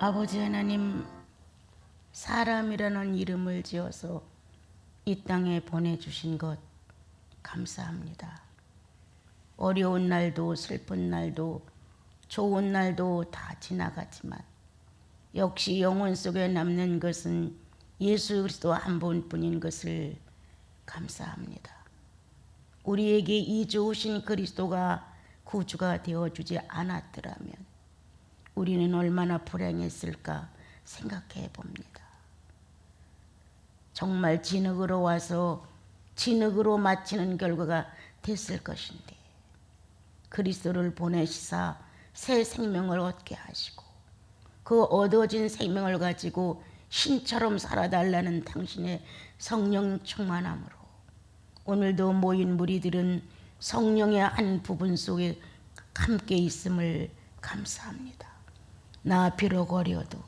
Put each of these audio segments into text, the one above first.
아버지 하나님, 사람이라는 이름을 지어서 이 땅에 보내주신 것 감사합니다. 어려운 날도 슬픈 날도 좋은 날도 다 지나가지만 역시 영혼 속에 남는 것은 예수 그리스도 한 분뿐인 것을 감사합니다. 우리에게 이 좋으신 그리스도가 구주가 되어주지 않았더라면 우리는 얼마나 불행했을까 생각해 봅니다. 정말 진흙으로 와서 진흙으로 마치는 결과가 됐을 것인데 그리스도를 보내시사 새 생명을 얻게 하시고 그 얻어진 생명을 가지고 신처럼 살아달라는 당신의 성령 충만함으로 오늘도 모인 무리들은 성령의 한 부분 속에 함께 있음을 감사합니다. 나 비록 어려도,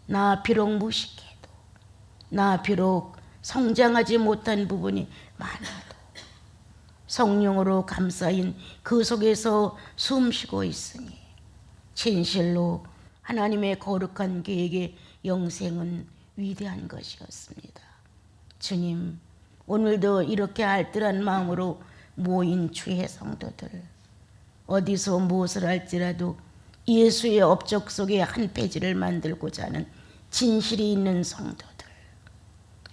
나 비록 무식해도, 나 비록 성장하지 못한 부분이 많아도 성령으로 감싸인 그 속에서 숨쉬고 있으니 진실로 하나님의 거룩한 계획의 영생은 위대한 것이었습니다. 주님, 오늘도 이렇게 알뜰한 마음으로 모인 주의 성도들, 어디서 무엇을 할지라도 예수의 업적 속에 한 페이지를 만들고자 하는 진실이 있는 성도들,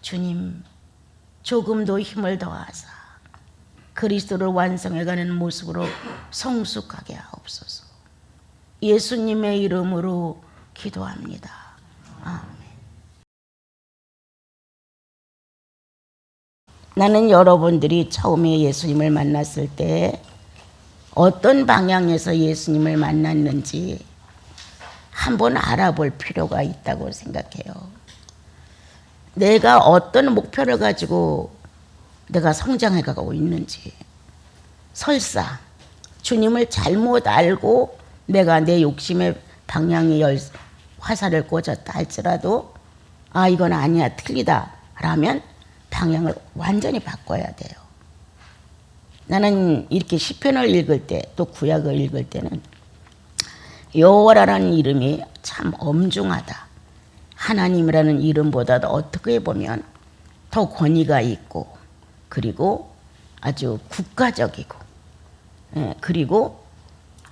주님, 조금도 힘을 더하사 그리스도를 완성해가는 모습으로 성숙하게 하옵소서. 예수님의 이름으로 기도합니다. 아멘. 나는 여러분들이 처음에 예수님을 만났을 때 어떤 방향에서 예수님을 만났는지 한번 알아볼 필요가 있다고 생각해요. 내가 어떤 목표를 가지고 내가 성장해가고 있는지, 설사 주님을 잘못 알고 내가 내 욕심의 방향에 화살을 꽂았다 할지라도 이건 아니야, 틀리다 라면 방향을 완전히 바꿔야 돼요. 나는 이렇게 시편을 읽을 때 또 구약을 읽을 때는 여호와라는 이름이 참 엄중하다. 하나님이라는 이름보다도 어떻게 보면 더 권위가 있고 그리고 아주 국가적이고 그리고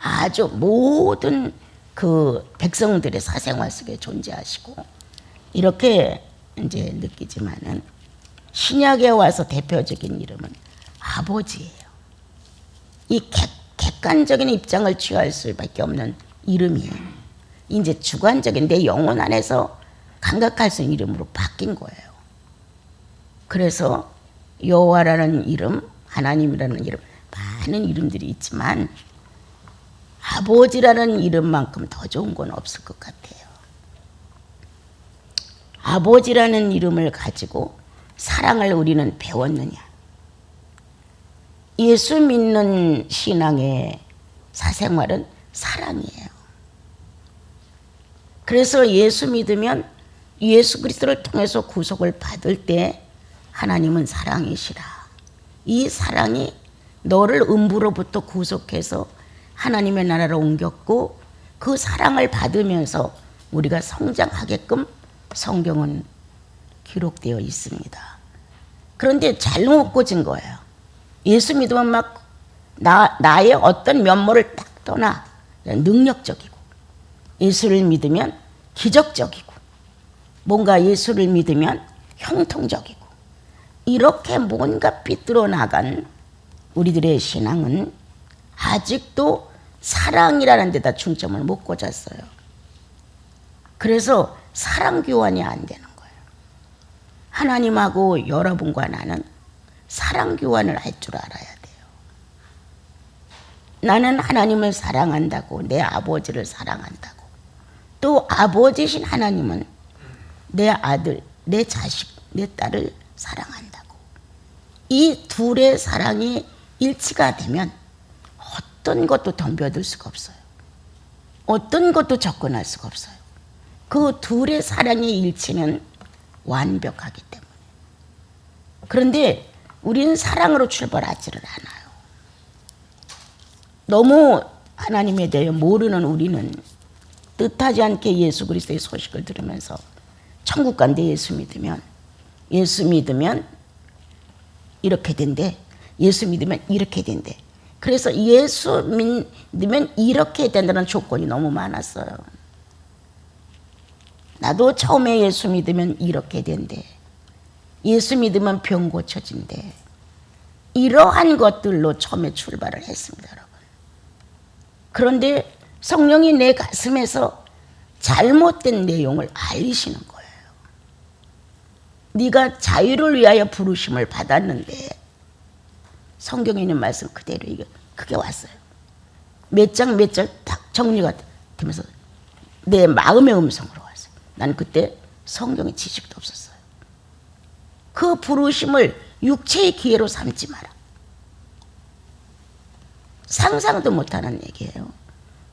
아주 모든 그 백성들의 사생활 속에 존재하시고 이렇게 이제 느끼지만은 신약에 와서 대표적인 이름은 아버지예요. 이 객관적인 입장을 취할 수밖에 없는 이름이에요. 이제 주관적인 내 영혼 안에서 감각할 수 있는 이름으로 바뀐 거예요. 그래서 여호와라는 이름, 하나님이라는 이름, 많은 이름들이 있지만 아버지라는 이름만큼 더 좋은 건 없을 것 같아요. 아버지라는 이름을 가지고 사랑을 우리는 배웠느냐? 예수 믿는 신앙의 사생활은 사랑이에요. 그래서 예수 믿으면 예수 그리스도를 통해서 구속을 받을 때 하나님은 사랑이시라. 이 사랑이 너를 음부로부터 구속해서 하나님의 나라로 옮겼고 그 사랑을 받으면서 우리가 성장하게끔 성경은 기록되어 있습니다. 그런데 잘못 꽂은 거예요. 예수 믿으면 막 나의 어떤 면모를 딱 떠나 능력적이고 예수를 믿으면 기적적이고 뭔가 예수를 믿으면 형통적이고 이렇게 뭔가 삐뚤어 나간 우리들의 신앙은 아직도 사랑이라는 데다 중점을 못 꽂았어요. 그래서 사랑 교환이 안 되는 거예요. 하나님하고 여러분과 나는 사랑 교환을 할 줄 알아야 돼요. 나는 하나님을 사랑한다고, 내 아버지를 사랑한다고, 또 아버지신 하나님은 내 아들, 내 자식, 내 딸을 사랑한다고. 이 둘의 사랑이 일치가 되면 어떤 것도 덤벼들 수가 없어요. 어떤 것도 접근할 수가 없어요. 그 둘의 사랑의 일치는 완벽하기 때문에. 그런데 우리는 사랑으로 출발하지를 않아요. 너무 하나님에 대해 모르는 우리는 뜻하지 않게 예수 그리스도의 소식을 들으면서 천국 간대. 예수 믿으면 이렇게 된대. 예수 믿으면 이렇게 된대. 그래서 예수 믿으면 이렇게 된다는 조건이 너무 많았어요. 나도 처음에 예수 믿으면 이렇게 된대. 예수 믿으면 병 고쳐진대. 이러한 것들로 처음에 출발을 했습니다, 여러분. 그런데 성령이 내 가슴에서 잘못된 내용을 알리시는 거예요. 네가 자유를 위하여 부르심을 받았는데, 성경에 있는 말씀 그대로 그게 왔어요. 몇 장 딱 정리가 되면서 내 마음의 음성으로 왔어요. 난 그때 성경의 지식도 없었어요. 그 부르심을 육체의 기회로 삼지 마라. 상상도 못하는 얘기예요.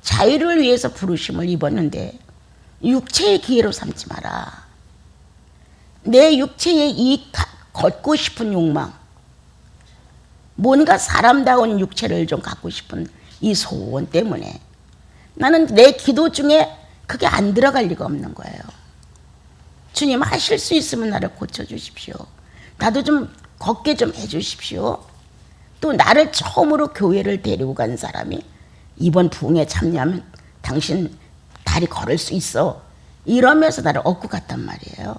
자유를 위해서 부르심을 입었는데 육체의 기회로 삼지 마라. 내 육체의 이 걷고 싶은 욕망, 뭔가 사람다운 육체를 좀 갖고 싶은 이 소원 때문에 나는 내 기도 중에 그게 안 들어갈 리가 없는 거예요. 주님, 하실 수 있으면 나를 고쳐주십시오. 나도 좀 걷게 좀 해주십시오. 또 나를 처음으로 교회를 데리고 간 사람이 이번 부흥에 참여하면 당신 다리 걸을 수 있어, 이러면서 나를 얻고 갔단 말이에요.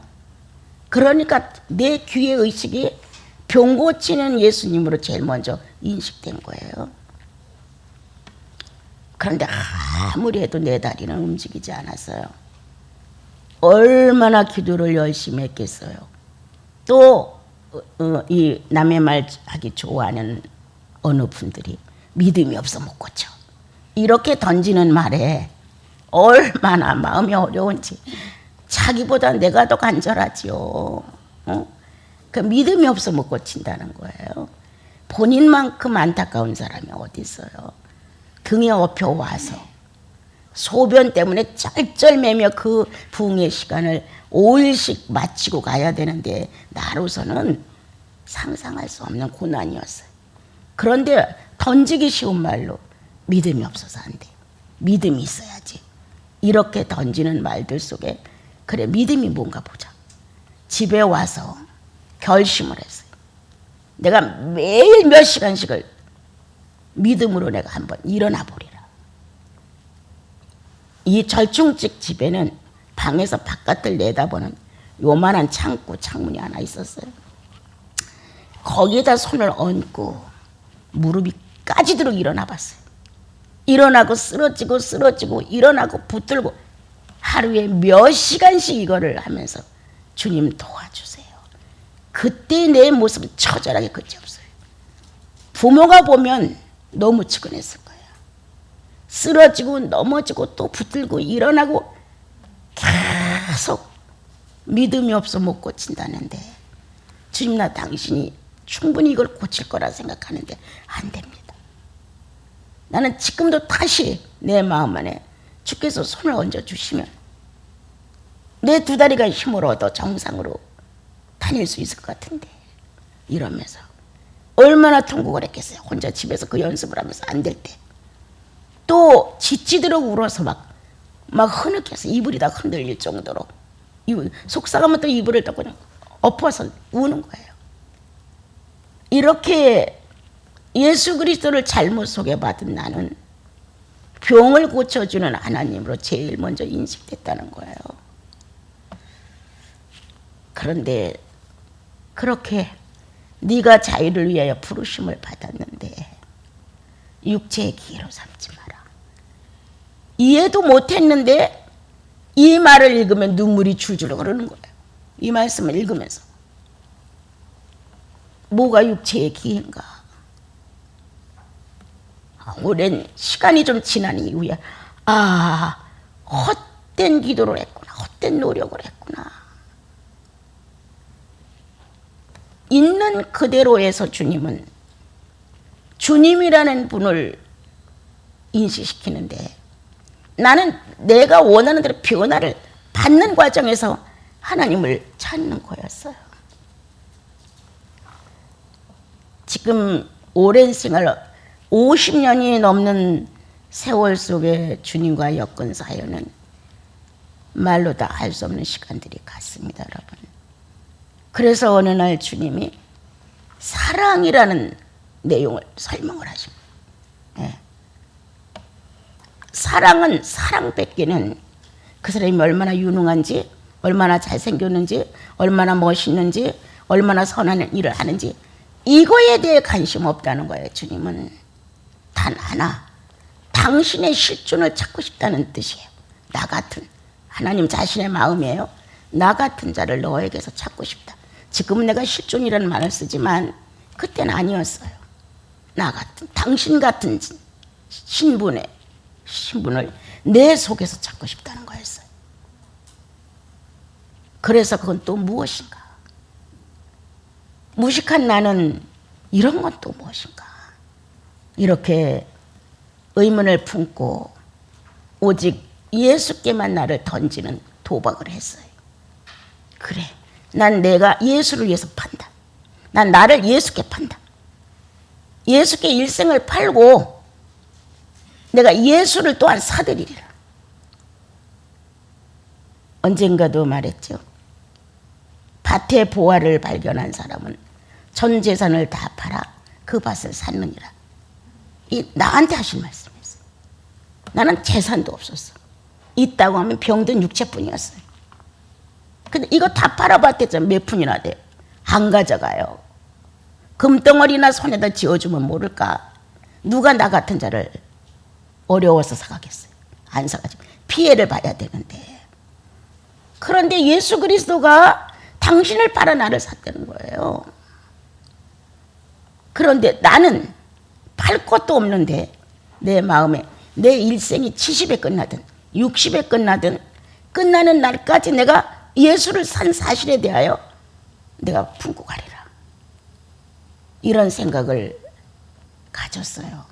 그러니까 내 귀의 의식이 병 고치는 예수님으로 제일 먼저 인식된 거예요. 그런데 아무리 해도 내 다리는 움직이지 않았어요. 얼마나 기도를 열심히 했겠어요. 또 이 남의 말 하기 좋아하는 어느 분들이 믿음이 없어 못 고쳐, 이렇게 던지는 말에 얼마나 마음이 어려운지. 자기보다 내가 더 간절하지요. 그 믿음이 없어 못 고친다는 거예요. 본인만큼 안타까운 사람이 어디 있어요. 등에 업혀 와서 소변 때문에 쩔쩔매며 그 부흥의 시간을 5일씩 마치고 가야 되는데 나로서는 상상할 수 없는 고난이었어요. 그런데 던지기 쉬운 말로 믿음이 없어서 안 돼, 믿음이 있어야지, 이렇게 던지는 말들 속에 그래, 믿음이 뭔가 보자. 집에 와서 결심을 했어요. 내가 매일 몇 시간씩을 믿음으로 내가 한번 일어나 보리라. 이 절충집 집에는 방에서 바깥을 내다보는 요만한 창문이 하나 있었어요. 거기에다 손을 얹고 무릎이 까지도록 일어나 봤어요. 일어나고 쓰러지고 일어나고 붙들고 하루에 몇 시간씩 이거를 하면서 주님 도와주세요. 그때 내 모습은 처절하게 그지없어요. 부모가 보면 너무 측은했을 거예요. 쓰러지고 넘어지고 또 붙들고 일어나고 계속 믿음이 없어 못 고친다는데, 주님, 나 당신이 충분히 이걸 고칠 거라 생각하는데 안 됩니다. 나는 지금도 다시 내 마음 안에 주께서 손을 얹어주시면 내 두 다리가 힘을 얻어 정상으로 다닐 수 있을 것 같은데, 이러면서 얼마나 통곡을 했겠어요. 혼자 집에서 그 연습을 하면서 안 될 때. 또 지치도록 울어서 막 흐느껴서 이불이 다 흔들릴 정도로 속상하면 또 이불을 또 그냥 엎어서 우는 거예요. 이렇게 예수 그리스도를 잘못 소개받은 나는 병을 고쳐주는 하나님으로 제일 먼저 인식됐다는 거예요. 그런데 그렇게 네가 자유를 위하여 부르심을 받았는데 육체의 기회로 삼지 마라. 이해도 못했는데 이 말을 읽으면 눈물이 줄줄 흐르는 거예요. 이 말씀을 읽으면서 뭐가 육체의 기회인가. 오랜 시간이 좀 지난 이후에 헛된 기도를 했구나, 헛된 노력을 했구나. 있는 그대로에서 주님은 주님이라는 분을 인식시키는데, 나는 내가 원하는 대로 변화를 받는 과정에서 하나님을 찾는 거였어요. 지금 오랜 생활 50년이 넘는 세월 속에 주님과 엮은 사연은 말로 다 할 수 없는 시간들이 갔습니다, 여러분. 그래서 어느 날 주님이 사랑이라는 내용을 설명을 하십니다. 예. 사랑은 사랑 뺏기는 그 사람이 얼마나 유능한지, 얼마나 잘생겼는지, 얼마나 멋있는지, 얼마나 선한 일을 하는지 이거에 대해 관심 없다는 거예요. 주님은 단 하나, 당신의 실존을 찾고 싶다는 뜻이에요. 나 같은, 하나님 자신의 마음이에요. 나 같은 자를 너에게서 찾고 싶다. 지금은 내가 실존이라는 말을 쓰지만 그때는 아니었어요. 나 같은, 당신 같은 신분을 내 속에서 찾고 싶다는 거였어요. 그래서 그건 또 무엇인가? 무식한 나는 이런 건 또 무엇인가? 이렇게 의문을 품고 오직 예수께만 나를 던지는 도박을 했어요. 그래, 난 내가 예수를 위해서 판다. 난 나를 예수께 판다. 예수께 일생을 팔고 내가 예수를 또한 사들이리라. 언젠가도 말했죠. 밭의 보화를 발견한 사람은 전 재산을 다 팔아 그 밭을 샀느니라. 이 나한테 하신 말씀이었어요. 나는 재산도 없었어. 있다고 하면 병든 육체뿐이었어요. 근데 이거 다 팔아봤댔잖아. 몇 푼이나 돼요. 안 가져가요. 금덩어리나 손에다 쥐어주면 모를까. 누가 나 같은 자를 어려워서 사가겠어요. 안 사가지고 피해를 봐야 되는데. 그런데 예수 그리스도가 당신을 팔아 나를 샀다는 거예요. 그런데 나는 팔 것도 없는데 내 마음에 내 일생이 70에 끝나든 60에 끝나든 끝나는 날까지 내가 예수를 산 사실에 대하여 내가 품고 가리라. 이런 생각을 가졌어요.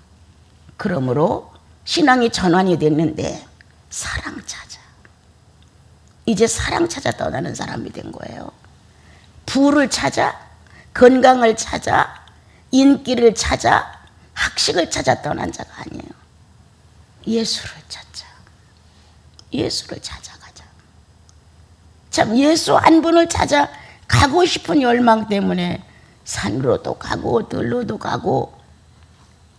그러므로 신앙이 전환이 됐는데 사랑 찾아. 이제 사랑 찾아 떠나는 사람이 된 거예요. 부를 찾아, 건강을 찾아, 인기를 찾아, 학식을 찾아 떠난 자가 아니에요. 예수를 찾자. 예수를 찾아가자. 참 예수 한 분을 찾아 가고 싶은 열망 때문에 산으로도 가고 들로도 가고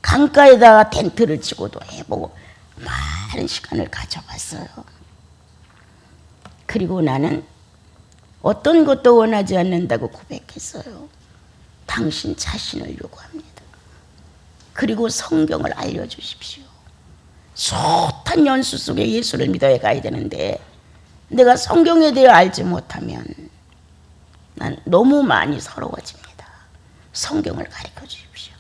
강가에다가 텐트를 치고도 해보고 많은 시간을 가져봤어요. 그리고 나는 어떤 것도 원하지 않는다고 고백했어요. 당신 자신을 요구합니다. 그리고 성경을 알려주십시오. 숱한 연수 속에 예수를 믿어야 가야 되는데 내가 성경에 대해 알지 못하면 난 너무 많이 서러워집니다. 성경을 가르쳐 주십시오.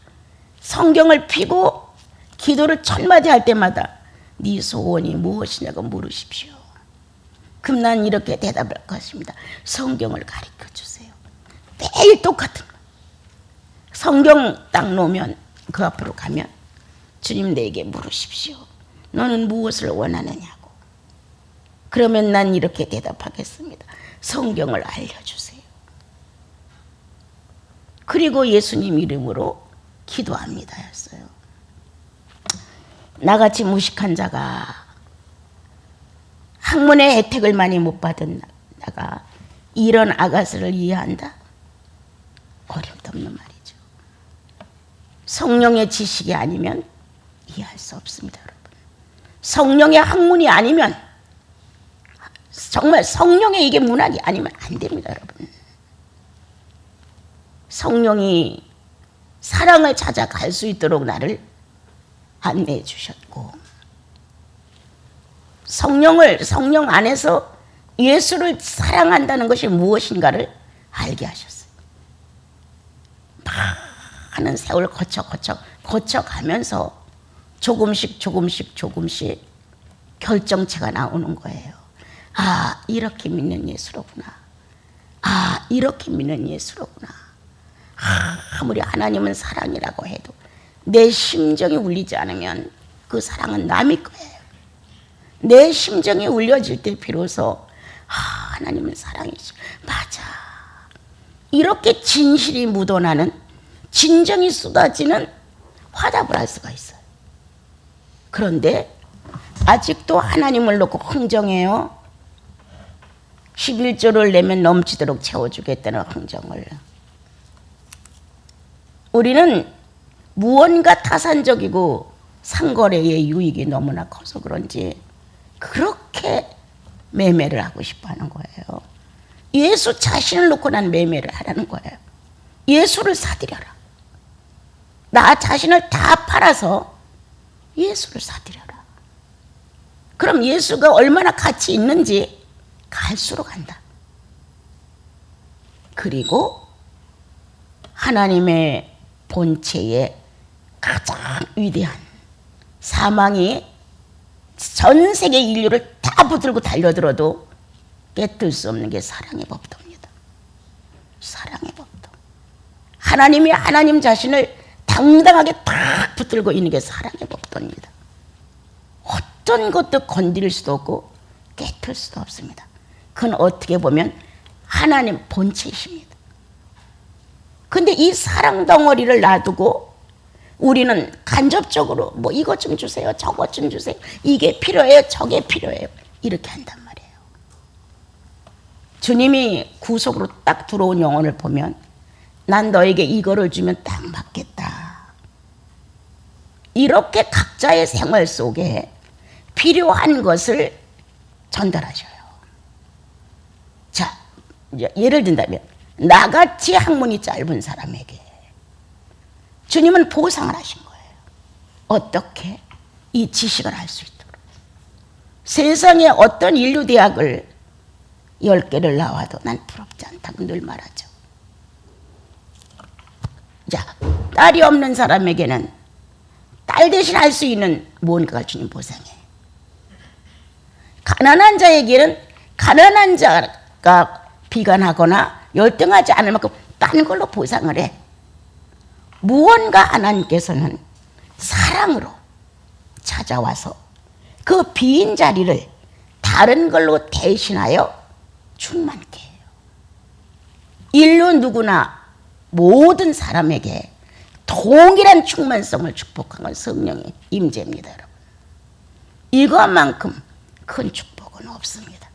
성경을 피고 기도를 천마디 할 때마다 네 소원이 무엇이냐고 물으십시오. 그럼 난 이렇게 대답할 것입니다. 성경을 가르쳐 주세요. 매일 똑같은 거. 성경 딱 놓으면 그 앞으로 가면 주님 내게 물으십시오. 너는 무엇을 원하느냐고. 그러면 난 이렇게 대답하겠습니다. 성경을 알려주세요. 그리고 예수님 이름으로 기도합니다 였어요. 나같이 무식한 자가 학문의 혜택을 많이 못 받은 나가 이런 아가스를 이해한다? 어림도 없는 말이죠. 성령의 지식이 아니면 이해할 수 없습니다, 여러분. 성령의 학문이 아니면 정말 성령의 이게 문학이 아니면 안 됩니다, 여러분. 성령이 사랑을 찾아갈 수 있도록 나를 안내해 주셨고 성령 안에서 예수를 사랑한다는 것이 무엇인가를 알게 하셨어요. 많은 세월 거쳐가면서 조금씩 결정체가 나오는 거예요. 아, 이렇게 믿는 예수로구나. 아, 이렇게 믿는 예수로구나. 아무리 하나님은 사랑이라고 해도 내 심정이 울리지 않으면 그 사랑은 남의 거예요. 내 심정이 울려질 때 비로소 하나님은 사랑이시. 맞아. 이렇게 진실이 묻어나는 진정이 쏟아지는 화답을 할 수가 있어요. 그런데 아직도 하나님을 놓고 흥정해요. 11조를 내면 넘치도록 채워주겠다는 흥정을. 우리는 무언가 타산적이고 상거래의 유익이 너무나 커서 그런지 그렇게 매매를 하고 싶어 하는 거예요. 예수 자신을 놓고 난 매매를 하라는 거예요. 예수를 사들여라. 나 자신을 다 팔아서 예수를 사들여라. 그럼 예수가 얼마나 가치 있는지 갈수록 안다. 그리고 하나님의 본체의 가장 위대한 사망이 전 세계 인류를 다 붙들고 달려들어도 깨뜨릴 수 없는 게 사랑의 법도입니다. 사랑의 법도. 하나님이 하나님 자신을 당당하게 딱 붙들고 있는 게 사랑의 법도입니다. 어떤 것도 건드릴 수도 없고 깨뜨릴 수도 없습니다. 그건 어떻게 보면 하나님 본체이십니다. 근데 이 사랑 덩어리를 놔두고 우리는 간접적으로 뭐 이것 좀 주세요, 저것 좀 주세요, 이게 필요해요, 저게 필요해요, 이렇게 한단 말이에요. 주님이 구속으로 딱 들어온 영혼을 보면 난 너에게 이거를 주면 딱 맞겠다. 이렇게 각자의 생활 속에 필요한 것을 전달하셔요. 자, 예를 든다면 나같이 학문이 짧은 사람에게 주님은 보상을 하신 거예요. 어떻게? 이 지식을 할 수 있도록. 세상에 어떤 인류대학을 10개를 나와도 난 부럽지 않다고 늘 말하죠. 자, 딸이 없는 사람에게는 딸 대신 할 수 있는 무언가가 주님 보상해. 가난한 자에게는 가난한 자가 비관하거나 열등하지 않을 만큼 딴 걸로 보상을 해. 무언가 하나님께서는 사랑으로 찾아와서 그 빈 자리를 다른 걸로 대신하여 충만케 해요. 인류 누구나 모든 사람에게 동일한 충만성을 축복한 건 성령의 임재입니다, 여러분. 이것만큼 큰 축복은 없습니다.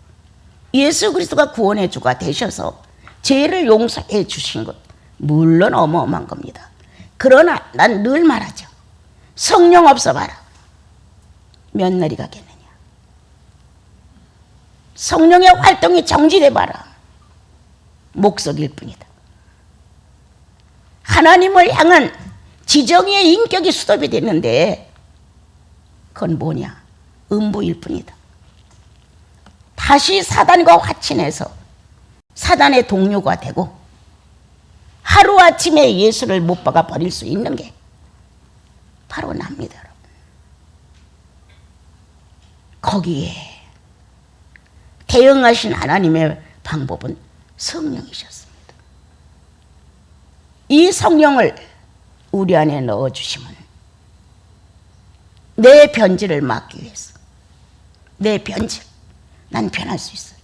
예수 그리스도가 구원의 주가 되셔서 죄를 용서해 주신 것 물론 어마어마한 겁니다. 그러나 난 늘 말하죠. 성령 없어 봐라. 몇 날이 가겠느냐. 성령의 활동이 정지돼 봐라. 목석일 뿐이다. 하나님을 향한 지정의 인격이 수도이 됐는데 그건 뭐냐? 음부일 뿐이다. 다시 사단과 화친해서 사단의 동료가 되고 하루아침에 예수를 못 박아 버릴 수 있는 게 바로 납니다, 여러분. 거기에 대응하신 하나님의 방법은 성령이셨습니다. 이 성령을 우리 안에 넣어주시면 내 변질을 막기 위해서 내 변질, 난 변할 수 있어요.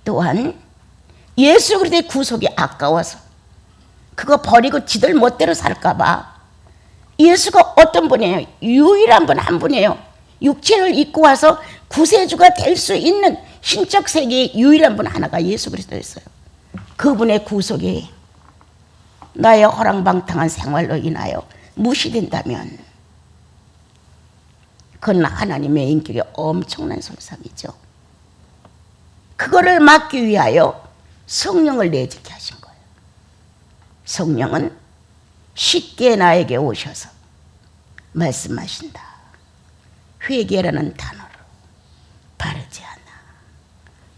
또한 예수 그리스도의 구속이 아까워서 그거 버리고 지들 멋대로 살까 봐 예수가 어떤 분이에요? 유일한 분 한 분이에요. 육체를 입고 와서 구세주가 될 수 있는 신적 세계의 유일한 분 하나가 예수 그리스도였어요. 그분의 구속이 나의 허랑방탕한 생활로 인하여 무시된다면 그건 하나님의 인격의 엄청난 손상이죠. 그거를 막기 위하여 성령을 내재게 하신 거예요. 성령은 쉽게 나에게 오셔서 말씀하신다. 회개라는 단어로 바르지 않아,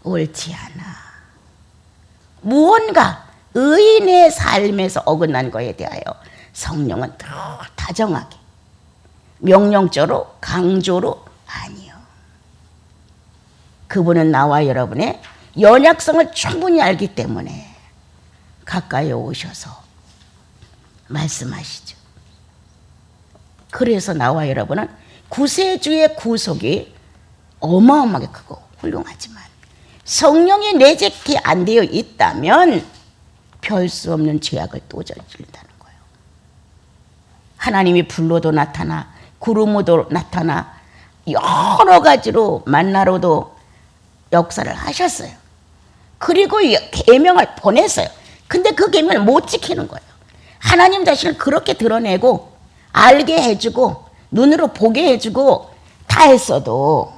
옳지 않아, 무언가 의인의 삶에서 어긋난 것에 대하여 성령은 더 다정하게 명령적으로 강조로 아니요. 그분은 나와 여러분의 연약성을 충분히 알기 때문에 가까이 오셔서 말씀하시죠. 그래서 나와 여러분은 구세주의 구속이 어마어마하게 크고 훌륭하지만 성령이 내재케 안 되어 있다면 별 수 없는 죄악을 또 저지른다는 거예요. 하나님이 불로도 나타나 구름으로 나타나 여러 가지로 만나로도 역사를 하셨어요. 그리고 계명을 보냈어요. 근데 그 계명을 못 지키는 거예요. 하나님 자신을 그렇게 드러내고 알게 해주고 눈으로 보게 해주고 다 했어도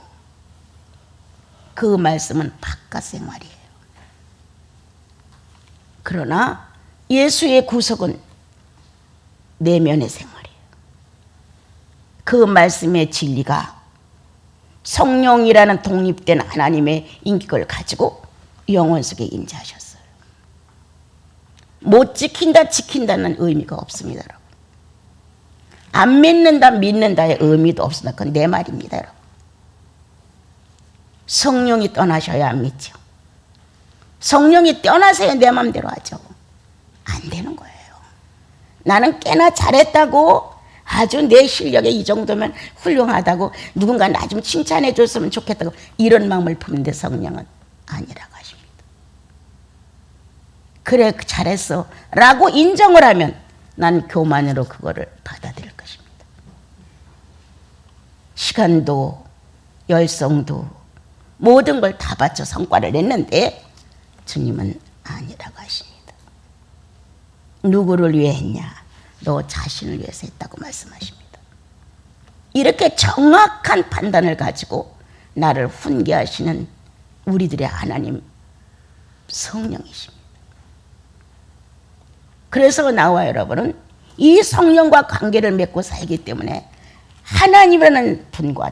그 말씀은 바깥 생활이에요. 그러나 예수의 구속은 내면의 생활이에요. 그 말씀의 진리가 성령이라는 독립된 하나님의 인격을 가지고 영혼 속에 임재하셨어요. 못 지킨다 지킨다는 의미가 없습니다. 여러분. 안 믿는다 믿는다의 의미도 없습니다. 그건 내 말입니다. 여러분. 성령이 떠나셔야 믿죠. 성령이 떠나서야 내 마음대로 하죠. 안 되는 거예요. 나는 꽤나 잘했다고, 아주 내 실력에 이 정도면 훌륭하다고, 누군가 나 좀 칭찬해 줬으면 좋겠다고 이런 마음을 품는데 성령은 아니라고 하십니다. 그래 잘했어 라고 인정을 하면 난 교만으로 그거를 받아들일 것입니다. 시간도 열성도 모든 걸 다 바쳐 성과를 냈는데 주님은 아니라고 하십니다. 누구를 위해 했냐? 너 자신을 위해서 했다고 말씀하십니다. 이렇게 정확한 판단을 가지고 나를 훈계하시는 우리들의 하나님 성령이십니다. 그래서 나와 여러분은 이 성령과 관계를 맺고 살기 때문에 하나님이라는 분과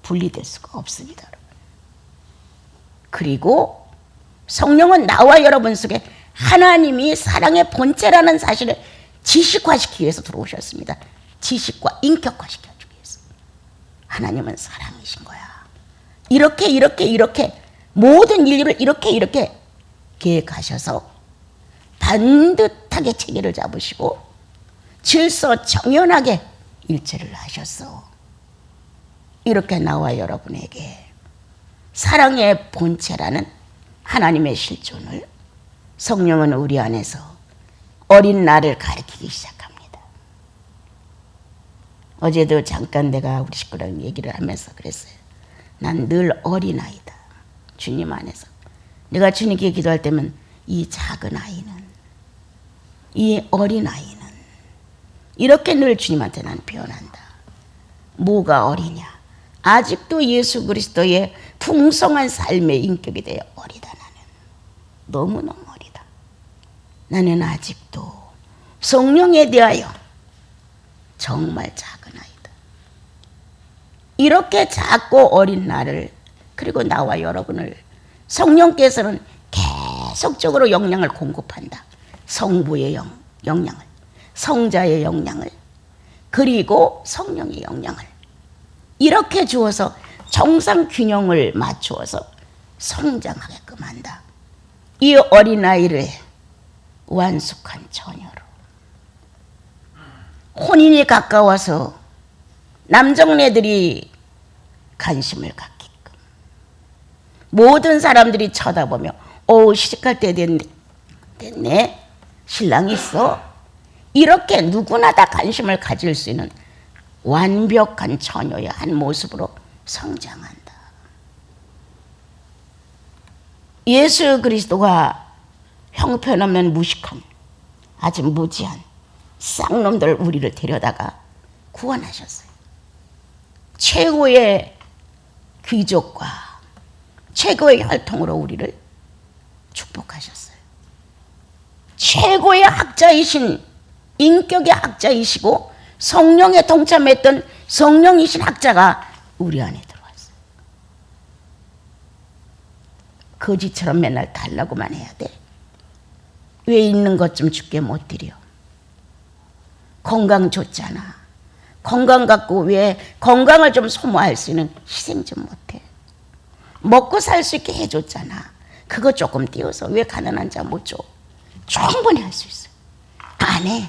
분리될 수가 없습니다. 그리고 성령은 나와 여러분 속에 하나님이 사랑의 본체라는 사실을 지식화시키기 위해서 들어오셨습니다. 지식과 인격화시켜주기 위해서. 하나님은 사랑이신 거야. 이렇게 모든 인류를 이렇게 계획하셔서 반듯하게 체계를 잡으시고 질서 정연하게 일체를 하셨어. 이렇게 나와 여러분에게 사랑의 본체라는 하나님의 실존을 성령은 우리 안에서 어린 나를 가르치기 시작합니다. 어제도 잠깐 내가 우리 식구랑 얘기를 하면서 그랬어요. 난 늘 어린아이다. 주님 안에서. 내가 주님께 기도할 때면 이 작은 아이는, 이 어린아이는 이렇게 늘 주님한테 난 표현한다. 뭐가 어리냐? 아직도 예수 그리스도의 풍성한 삶의 인격에 대해 어리다. 나는 너무너무 어리다. 나는 아직도 성령에 대하여 정말 작은 아이다. 이렇게 작고 어린 나를, 그리고 나와 여러분을 성령께서는 계속적으로 영향을 공급한다. 성부의 영향을, 성자의 영향을, 그리고 성령의 영향을 이렇게 주어서 정상 균형을 맞추어서 성장하게끔 한다. 이 어린아이를 완숙한 처녀로, 혼인이 가까워서 남정네들이 관심을 갖게끔, 모든 사람들이 쳐다보며 시집갈 때 됐네, 신랑이 있어, 이렇게 누구나 다 관심을 가질 수 있는 완벽한 처녀의 한 모습으로 성장한다. 예수 그리스도가 형편없는 무식한, 아주 무지한 쌍놈들 우리를 데려다가 구원하셨어요. 최고의 귀족과 최고의 혈통으로 우리를 축복하셨어요. 최고의 학자이신, 인격의 학자이시고 성령에 동참했던 성령이신 학자가 우리 안에 들어왔어요. 거지처럼 맨날 달라고만 해야 돼? 왜 있는 것 좀 주께 못 드려? 건강 좋잖아. 건강 갖고 왜 건강을 좀 소모할 수 있는 희생 좀 못해? 먹고 살 수 있게 해줬잖아. 그거 조금 띄워서 왜 가난한 자 못 줘? 충분히 할 수 있어요. 안 해.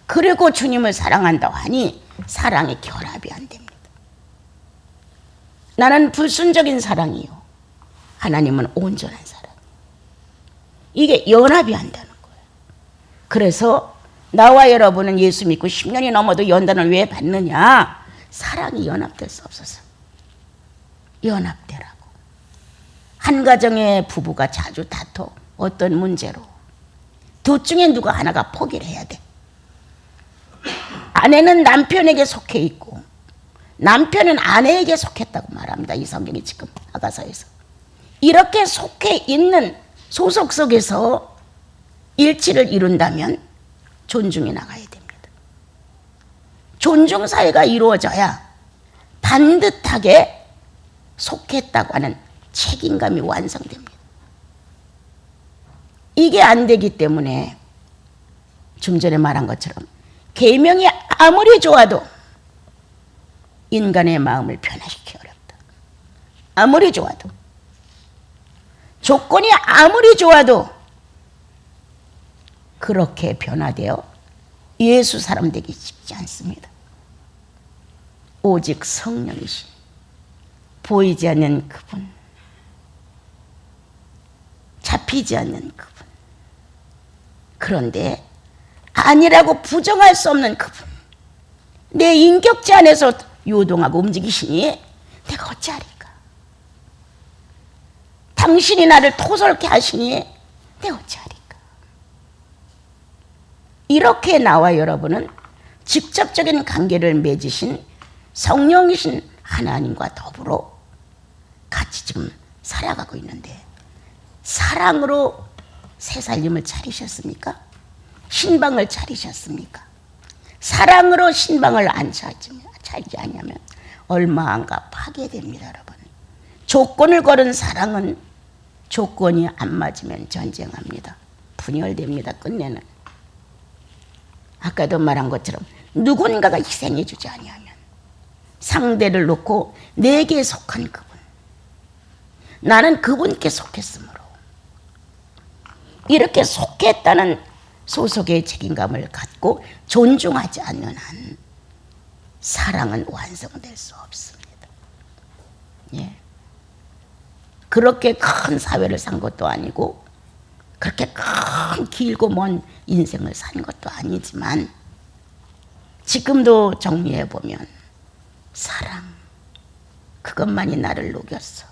그리고 주님을 사랑한다고 하니 사랑의 결합이 안 됩니다. 나는 불순적인 사랑이요, 하나님은 온전한 사랑. 이게 연합이 안 되는 거예요. 그래서 나와 여러분은 예수 믿고 10년이 넘어도 연단을 왜 받느냐? 사랑이 연합될 수 없어서. 연합되라고. 한 가정의 부부가 자주 다퉈. 어떤 문제로. 둘 중에 누가 하나가 포기를 해야 돼. 아내는 남편에게 속해 있고 남편은 아내에게 속했다고 말합니다. 이 성경이 지금 아가서에서. 이렇게 속해 있는 소속 속에서 일치를 이룬다면 존중해 나가야 됩니다. 존중 사회가 이루어져야 반듯하게 속했다고 하는 책임감이 완성됩니다. 이게 안 되기 때문에 좀 전에 말한 것처럼 계명이 아무리 좋아도 인간의 마음을 변화시키기 어렵다. 아무리 좋아도. 조건이 아무리 좋아도 그렇게 변화되어 예수 사람 되기 쉽지 않습니다. 오직 성령이신 보이지 않는 그분, 잡히지 않는 그분, 그런데 아니라고 부정할 수 없는 그분, 내 인격체 안에서 요동하고 움직이시니 내가 어찌하리까? 당신이 나를 토설케 하시니 내가 어찌하리까? 이렇게 나와 여러분은 직접적인 관계를 맺으신 성령이신 하나님과 더불어 같이 지금 살아가고 있는데, 사랑으로 새 살림을 차리셨습니까? 신방을 차리셨습니까? 사랑으로 신방을 안 차리지 않으면 얼마 안 가 파괴됩니다, 여러분. 조건을 걸은 사랑은 조건이 안 맞으면 전쟁합니다. 분열됩니다, 끝내는. 아까도 말한 것처럼 누군가가 희생해 주지 아니하면 상대를 놓고 내게 속한 그분, 나는 그분께 속했으므로 이렇게 속했다는 소속의 책임감을 갖고 존중하지 않는 한 사랑은 완성될 수 없습니다. 예. 그렇게 큰 사회를 산 것도 아니고 그렇게 큰 길고 먼 인생을 산 것도 아니지만 지금도 정리해 보면 사랑, 그것만이 나를 녹였어.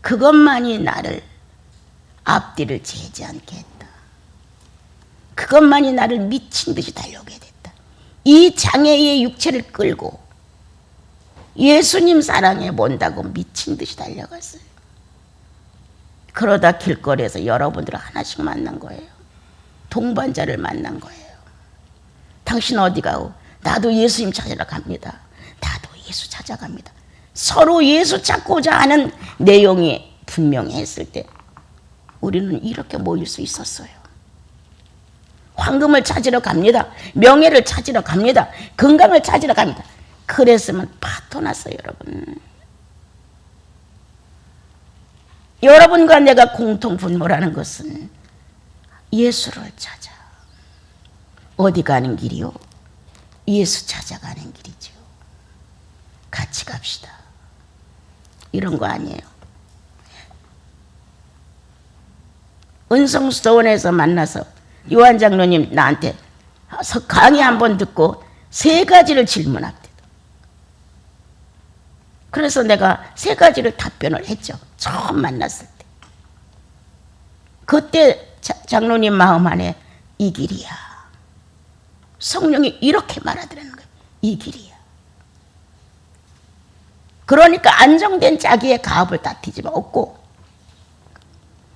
그것만이 나를 앞뒤를 재지 않게 했다. 그것만이 나를 미친 듯이 달려오게 됐다. 이 장애의 육체를 끌고 예수님 사랑에 본다고 미친 듯이 달려갔어요. 그러다 길거리에서 여러분들을 하나씩 만난 거예요. 동반자를 만난 거예요. 당신 어디 가오? 나도 예수님 찾으러 갑니다. 나도 예수 찾아갑니다. 서로 예수 찾고자 하는 내용이 분명히 했을 때 우리는 이렇게 모일 수 있었어요. 황금을 찾으러 갑니다. 명예를 찾으러 갑니다. 건강을 찾으러 갑니다. 그랬으면 파토 났어요, 여러분. 여러분과 내가 공통 분모라는 것은 예수를 찾아. 어디 가는 길이요? 예수 찾아가는 길이죠. 같이 갑시다. 이런 거 아니에요. 은성수도원에서 만나서 요한 장로님 나한테 강의 한번 듣고 3가지를 질문합니다. 그래서 내가 3가지를 답변을 했죠. 처음 만났을 때. 그때 장로님 마음 안에 이 길이야. 성령이 이렇게 말하더라는 거예요. 이 길이야. 그러니까 안정된 자기의 가업을 다 뒤집어 엎고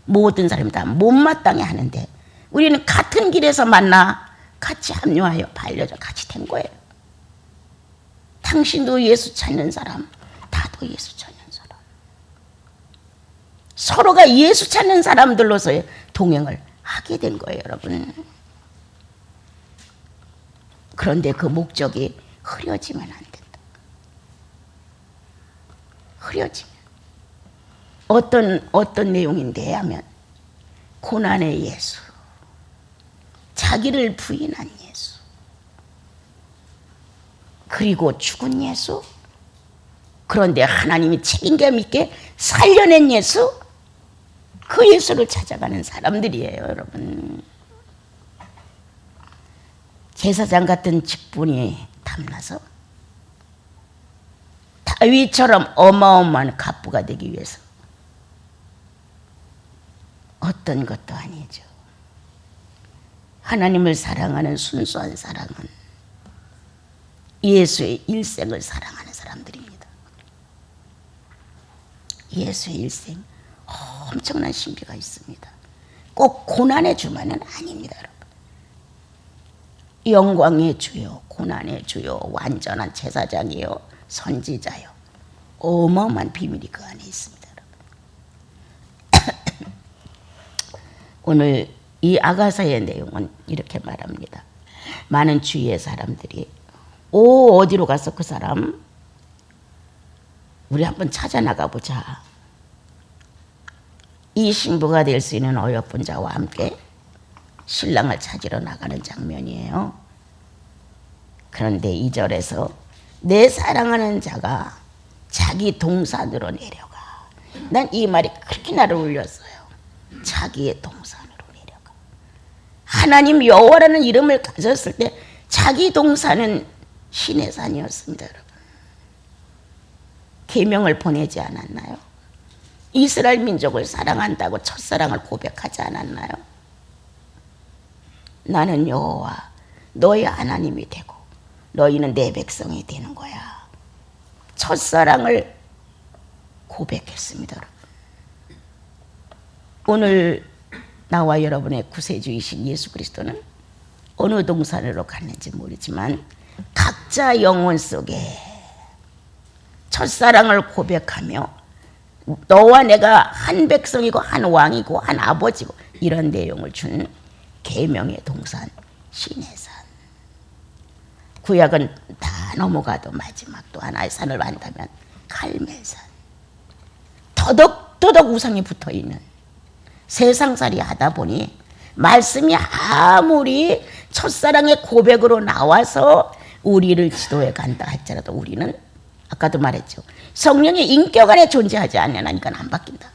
모든 사람이 다 못마땅해 하는데 우리는 같은 길에서 만나 같이 합류하여 반려자 같이 된 거예요. 당신도 예수 찾는 사람, 나도 예수 찾는 사람. 서로가 예수 찾는 사람들로서의 동행을 하게 된 거예요, 여러분. 그런데 그 목적이 흐려지면 안 된다. 흐려지면. 어떤 내용인데 하면 고난의 예수, 자기를 부인한 예수, 그리고 죽은 예수, 그런데 하나님이 책임감 있게 살려낸 예수, 그 예수를 찾아가는 사람들이에요, 여러분. 제사장 같은 직분이 탐나서 다윗처럼 어마어마한 갑부가 되기 위해서 어떤 것도 아니죠. 하나님을 사랑하는 순수한 사랑은 예수의 일생을 사랑하는 사람들입니다. 예수의 일생 엄청난 신비가 있습니다. 꼭 고난의 주만은 아닙니다, 여러분. 영광의 주요, 고난의 주요, 완전한 제사장이요, 선지자요. 어마어마한 비밀이 그 안에 있습니다, 여러분. 오늘 이 아가서의 내용은 이렇게 말합니다. 많은 주위의 사람들이 어디로 가서 그 사람? 우리 한번 찾아 나가보자. 이 신부가 될 수 있는 어여쁜 자와 함께 신랑을 찾으러 나가는 장면이에요. 그런데 2절에서 내 사랑하는 자가 자기 동산으로 내려가. 난 이 말이 그렇게 나를 울렸어요. 자기의 동산으로 내려가. 하나님 여호와라는 이름을 가졌을 때 자기 동산은 신의 산이었습니다, 여러분. 계명을 보내지 않았나요? 이스라엘 민족을 사랑한다고 첫사랑을 고백하지 않았나요? 나는 여호와 너의 하나님이 되고 너희는 내 백성이 되는 거야. 첫사랑을 고백했습니다, 여러분. 오늘 나와 여러분의 구세주이신 예수 그리스도는 어느 동산으로 갔는지 모르지만 각자 영혼 속에 첫사랑을 고백하며 너와 내가 한 백성이고 한 왕이고 한 아버지고 이런 내용을 준 계명의 동산 신의 산. 구약은 다 넘어가도 마지막 또 하나의 산을 한다면 갈멜산. 더덕더덕 우상이 붙어있는 세상살이 하다 보니 말씀이 아무리 첫사랑의 고백으로 나와서 우리를 지도해 간다 할지라도 우리는 아까도 말했죠. 성령의 인격 안에 존재하지 않으니까 안 바뀐다.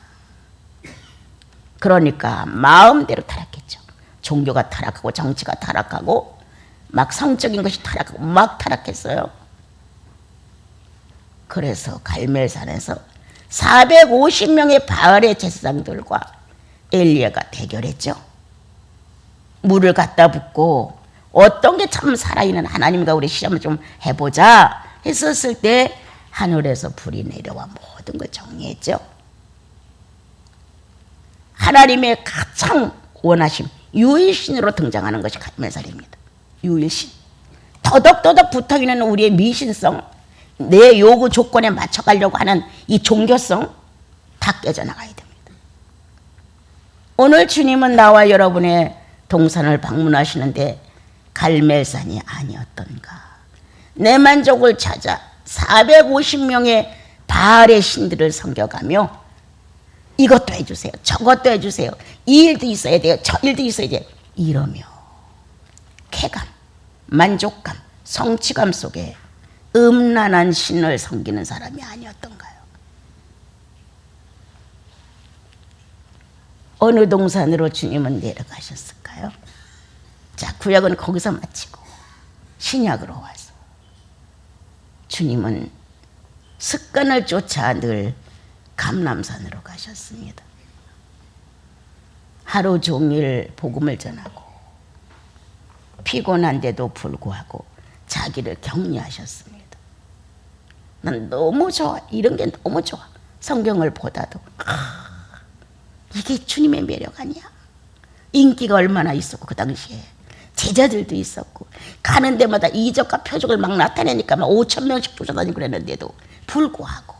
그러니까 마음대로 타락했죠. 종교가 타락하고 정치가 타락하고 막 성적인 것이 타락하고 막 타락했어요. 그래서 갈멜산에서 450명의 바알의 제사장들과 엘리야가 대결했죠. 물을 갖다 붓고 어떤 게 참 살아있는 하나님과 우리 시험을 좀 해보자 했었을 때 하늘에서 불이 내려와 모든 걸 정리했죠. 하나님의 가장 원하심 유일신으로 등장하는 것이 갈멜산입니다. 유일신. 더덕더덕 붙어있는 우리의 미신성, 내 요구 조건에 맞춰가려고 하는 이 종교성 다 깨져나가야 됩니다. 오늘 주님은 나와 여러분의 동산을 방문하시는데 갈멜산이 아니었던가. 내 만족을 찾아 450명의 바알의 신들을 섬겨가며 이것도 해주세요. 저것도 해주세요. 이 일도 있어야 돼요. 저 일도 있어야 돼요. 이러며 쾌감, 만족감, 성취감 속에 음란한 신을 섬기는 사람이 아니었던가요? 어느 동산으로 주님은 내려가셨을까요? 자, 구약은 거기서 마치고 신약으로 와서 주님은 습관을 쫓아 늘 감람산으로 가셨습니다. 하루 종일 복음을 전하고 피곤한데도 불구하고 자기를 격려하셨습니다. 난 너무 좋아. 이런 게 너무 좋아. 성경을 보다도 이게 주님의 매력 아니야? 인기가 얼마나 있었고 그 당시에 제자들도 있었고 가는 데마다 이적과 표적을 막 나타내니까 막 5,000명씩 쫓아다니고 그랬는데도 불구하고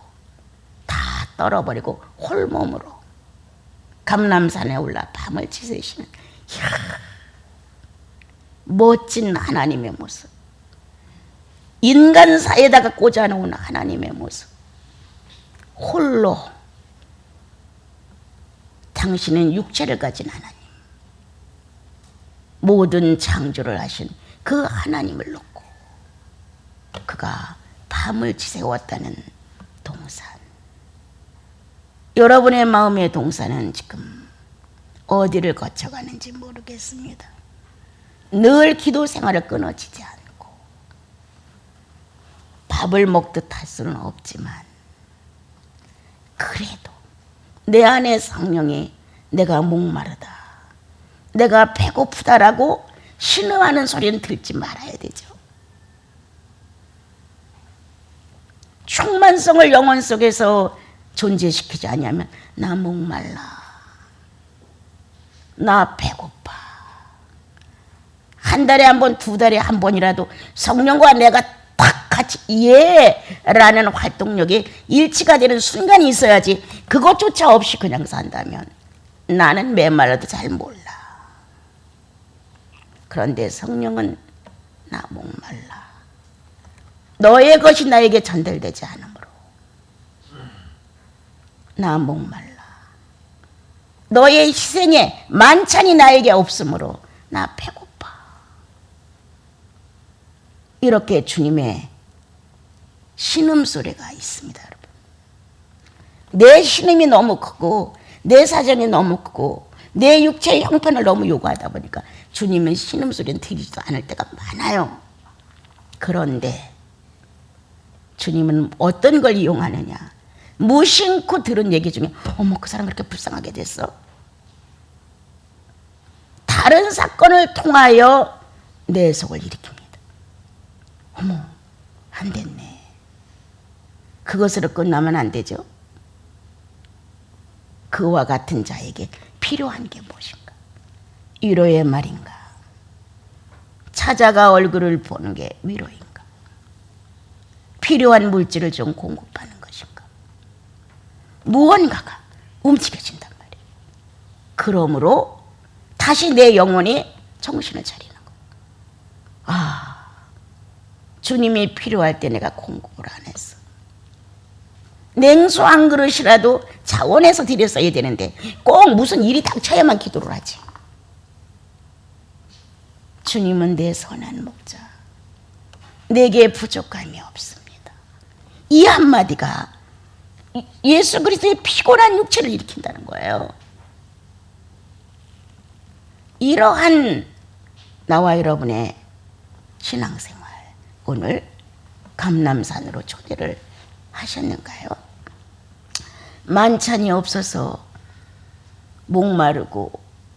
다 떨어버리고 홀몸으로 감람산에 올라 밤을 지새시는 멋진 하나님의 모습, 인간사에다가 꽂아놓은 하나님의 모습. 홀로 당신은 육체를 가진 하나님, 모든 창조를 하신 그 하나님을 놓고 그가 밤을 지새웠다는 동산. 여러분의 마음의 동산은 지금 어디를 거쳐가는지 모르겠습니다. 늘 기도 생활을 끊어지지 않고 밥을 먹듯 할 수는 없지만 그래도 내 안에 성령이 내가 목마르다, 내가 배고프다라고 신음하는 소리는 듣지 말아야 되죠. 충만성을 영혼 속에서 존재시키지 않으면 나 목말라, 나 배고파. 한 달에 한 번, 두 달에 한 번이라도 성령과 내가 딱 같이 라는 활동력이 일치가 되는 순간이 있어야지. 그것조차 없이 그냥 산다면 나는 메말라도 잘 몰라. 그런데 성령은 나 목말라, 너의 것이 나에게 전달되지 않으므로 나 목말라, 너의 희생에 만찬이 나에게 없으므로 나 배고파. 이렇게 주님의 신음소리가 있습니다. 여러분, 내 신음이 너무 크고 내 사정이 너무 크고 내 육체의 형편을 너무 요구하다 보니까 주님의 신음소리는 들리지도 않을 때가 많아요. 그런데 주님은 어떤 걸 이용하느냐, 무심코 들은 얘기 중에 어머 그 사람 그렇게 불쌍하게 됐어, 다른 사건을 통하여 내 속을 일으킵니다. 어머 안 됐네. 그것으로 끝나면 안 되죠. 그와 같은 자에게 필요한 게 무엇인가? 위로의 말인가? 찾아가 얼굴을 보는 게 위로인가? 필요한 물질을 좀 공급하는 것인가? 무언가가 움직여진단 말이에요. 그러므로 다시 내 영혼이 정신을 차리는 거예요. 아, 주님이 필요할 때 내가 공급을 안 했어. 냉수 한 그릇이라도 자원해서 드렸어야 되는데 꼭 무슨 일이 닥쳐야만 기도를 하지. 주님은 내 선한 목자, 내게 부족함이 없습니다. 이 한마디가 예수 그리스도의 피곤한 육체를 일으킨다는 거예요. 이러한 나와 여러분의 신앙생활, 오늘 감람산으로 초대를 하셨는가요? 만찬이 없어서 목마르고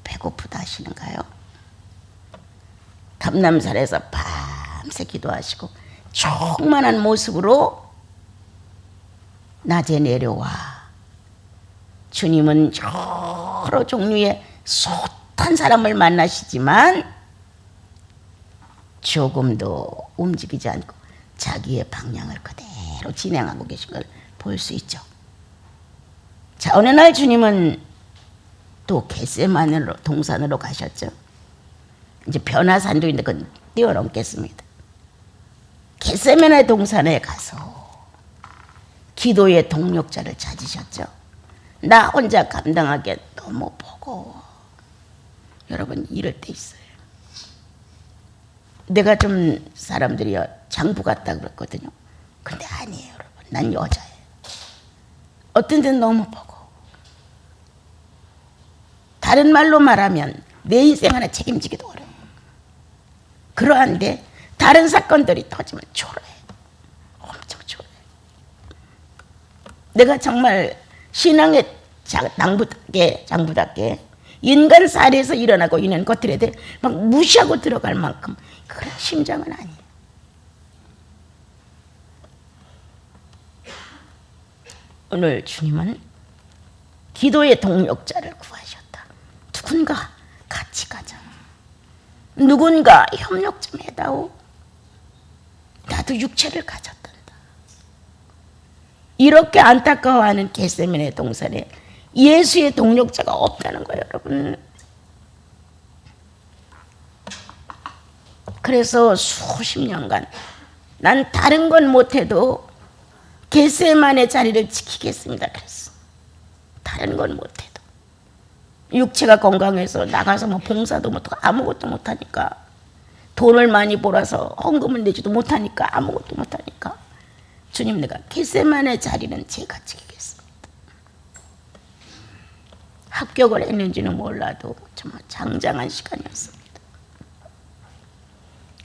배고프다 하시는가요? 감람산에서 밤새 기도하시고 충만한 모습으로 낮에 내려와 주님은 여러 종류의 숱한 사람을 만나시지만 조금도 움직이지 않고 자기의 방향을 그대로 진행하고 계신 걸 볼 수 있죠. 자, 어느 날 주님은 또 겟세마네 동산으로 가셨죠. 이제 변화산도 있는데 그건 뛰어넘겠습니다. 겟세마네 동산에 가서 기도의 동력자를 찾으셨죠. 나 혼자 감당하기엔 너무 버거워. 여러분 이럴 때 있어요. 내가 좀 사람들이 장부 같다 그랬거든요. 근데 아니에요, 여러분. 난 여자예요. 어떤 데는 너무 버거워. 다른 말로 말하면 내 인생 하나 책임지기도 어려워. 그러한데 다른 사건들이 터지면 초라해. 엄청 초라해. 내가 정말 신앙의 장부답게 인간살에서 일어나고 있는 것들에 대해 막 무시하고 들어갈 만큼 그런 심정은 아니에요. 오늘 주님은 기도의 동력자를 구하셨다. 누군가 같이 가자. 누군가 협력 좀 해다오. 나도 육체를 가졌단다. 이렇게 안타까워하는 겟세마네 동산에 예수의 동력자가 없다는 거예요, 여러분. 그래서 수십 년간 난 다른 건 못해도 겟세마네 자리를 지키겠습니다. 그랬어. 다른 건 못해도. 육체가 건강해서 나가서 뭐 봉사도 못하고 아무것도 못하니까, 돈을 많이 벌어서 헌금을 내지도 못하니까, 아무것도 못하니까 주님, 내가 겟세마네 자리는 제가 지키겠습니다. 합격을 했는지는 몰라도 정말 장장한 시간이었습니다.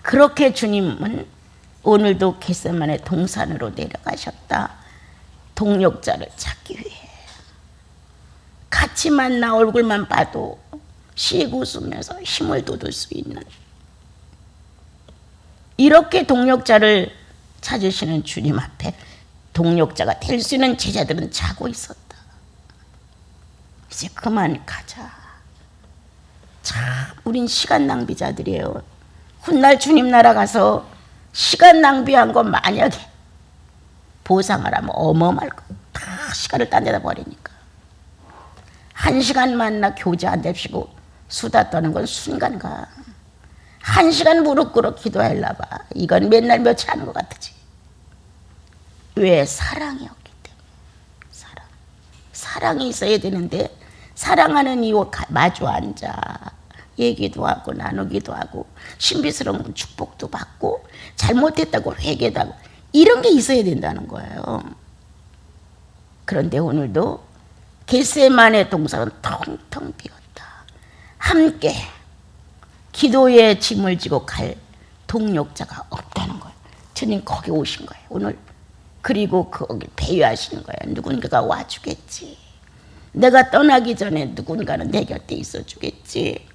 그렇게 주님은 오늘도 겟세마네 동산으로 내려가셨다. 동력자를 찾기 위해. 같이 아침만 나 얼굴만 봐도 씩 웃으면서 힘을 돋을 수 있는, 이렇게 동력자를 찾으시는 주님 앞에 동력자가 될 수 있는 제자들은 자고 있었다. 이제 그만 가자. 참 우린 시간 낭비자들이에요. 훗날 주님 나라 가서 시간 낭비한 거 만약에 보상하라면 어마어마할 거. 다 시간을 딴 데다 버리니까. 1시간 만나 교제 안 됩시고 수다 떠는 건 순간 가. 1시간 무릎 꿇어 기도하려 봐. 이건 맨날 며칠 하는 것 같지. 왜? 사랑이었기 때문에. 사랑이 있어야 되는데, 사랑하는 이유 마주 앉아 얘기도 하고 나누기도 하고 신비스러운 축복도 받고 잘못했다고 회개도 하고 이런 게 있어야 된다는 거예요. 그런데 오늘도 겟세마네 동산은 텅텅 비었다. 함께 기도의 짐을 지고 갈 동력자가 없다는 거예요. 주님 거기 오신 거예요 오늘. 그리고 거기 배회하시는 거예요. 누군가가 와주겠지. 내가 떠나기 전에 누군가는 내 곁에 있어 주겠지.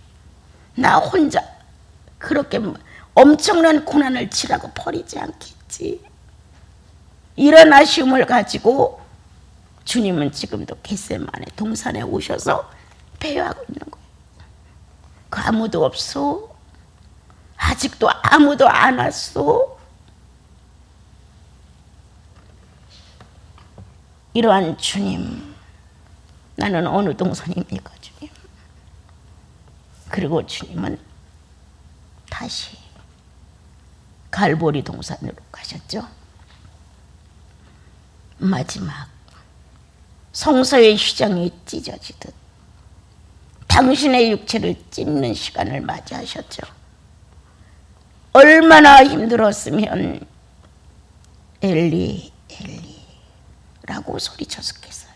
나 혼자 그렇게 엄청난 고난을 치라고 버리지 않겠지. 이런 아쉬움을 가지고 주님은 지금도 겟세마네 동산에 오셔서 배회하고 있는 거예요. 그 아무도 없어. 아직도 아무도 안 왔어. 이러한 주님, 나는 어느 동산입니까 주님? 그리고 주님은 다시 갈보리 동산으로 가셨죠. 마지막 성서의 휘장이 찢어지듯 당신의 육체를 찢는 시간을 맞이하셨죠. 얼마나 힘들었으면 엘리 엘리 라고 소리쳤겠어요.